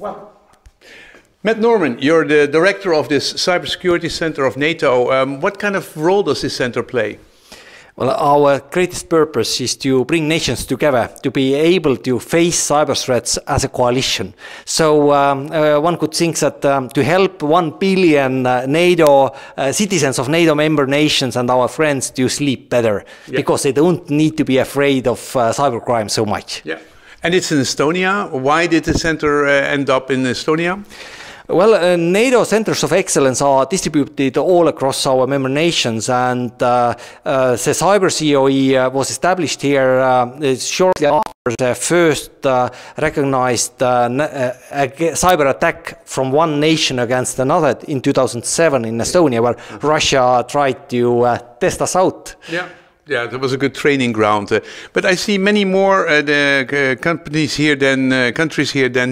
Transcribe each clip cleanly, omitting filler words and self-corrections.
Well, Mart Noorma, you're the director of this Cybersecurity Center of NATO. What kind of role does this center play? Well, our greatest purpose is to bring nations together to be able to face cyber threats as a coalition. So one could think that to help 1 billion NATO citizens of NATO member nations and our friends to sleep better, because they don't need to be afraid of cybercrime so much. Yeah. And it's in Estonia. Why did the center end up in Estonia? Well, NATO centers of excellence are distributed all across our member nations, and the CyberCOE was established here shortly after the first recognized cyber attack from one nation against another in 2007 in Estonia, where Russia tried to test us out. Yeah. Yeah, that was a good training ground. But I see many more countries here than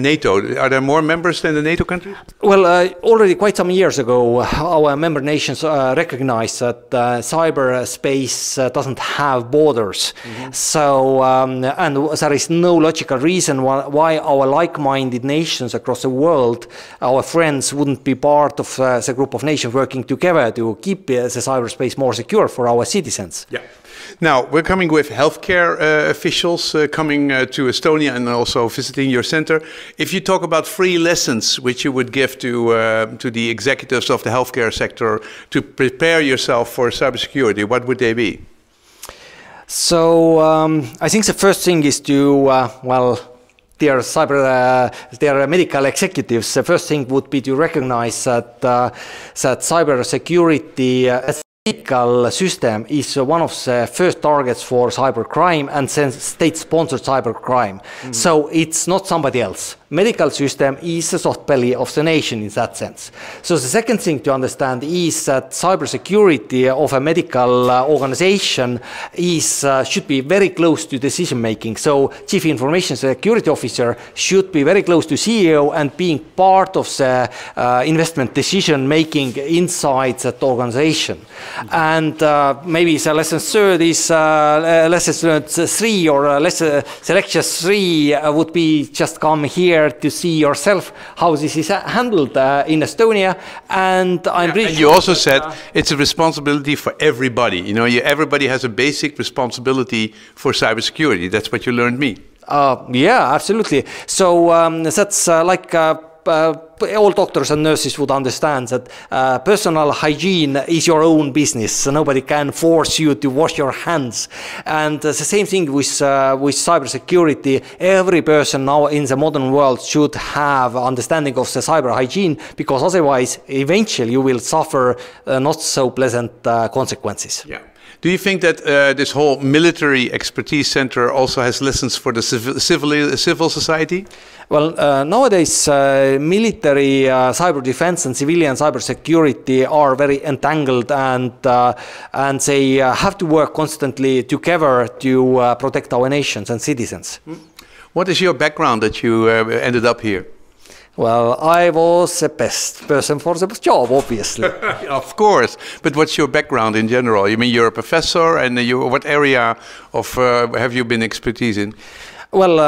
NATO. Are there more members than the NATO countries? Well, already quite some years ago, our member nations recognized that cyberspace doesn't have borders. So, and there is no logical reason why our like-minded nations across the world, our friends, wouldn't be part of the group of nations working together to keep the cyberspace more secure for our citizens. Yeah. Now, we're coming with healthcare officials coming to Estonia and also visiting your center. If you talk about 3 lessons which you would give to the executives of the healthcare sector to prepare yourself for cybersecurity, what would they be? So, I think the first thing is to, dear medical executives, the first thing would be to recognize that cybersecurity medical system is one of the first targets for cybercrime and state-sponsored cybercrime. So it's not somebody else. Medical system is the soft belly of the nation in that sense. So the second thing to understand is that cybersecurity of a medical organization should be very close to decision making. So Chief Information Security Officer should be very close to CEO and being part of the investment decision making inside that organization. And maybe the lesson third is lesson 3 or selection 3 would be just come here to see yourself how this is handled in Estonia. And I'm and you also said it's a responsibility for everybody. You know, everybody has a basic responsibility for cybersecurity. That's what you learned me. Yeah, absolutely. So that's like all doctors and nurses would understand that personal hygiene is your own business. So nobody can force you to wash your hands. And the same thing with cybersecurity. Every person now in the modern world should have understanding of the cyber hygiene, because otherwise, eventually, you will suffer not so pleasant consequences. Yeah. Do you think that this whole military expertise center also has lessons for the civil society? Well, nowadays military cyber defense and civilian cyber security are very entangled, and they have to work constantly together to protect our nations and citizens. What is your background that you ended up here? Well, I was the best person for the job, obviously. Of course, but what's your background in general? You mean you're a professor, and what area of have you been expertise in? Well,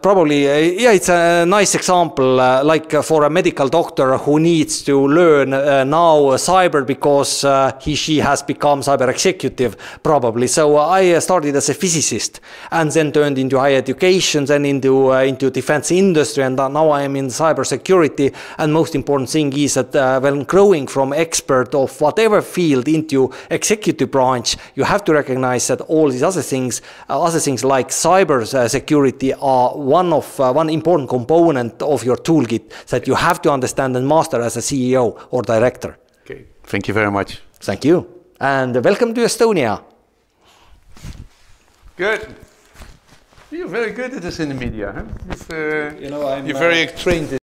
probably, yeah, it's a nice example, like for a medical doctor who needs to learn now cyber because she has become cyber executive, probably. So I started as a physicist and then turned into higher education, then into defense industry, and now I am in cyber security. And most important thing is that when growing from expert of whatever field into executive branch, you have to recognize that all these other things like cyber security are one important component of your toolkit that you have to understand and master as a CEO or director. Okay, thank you very much. Thank you, and welcome to Estonia. Good. You're very good at this in the media, huh? You're I'm very trained.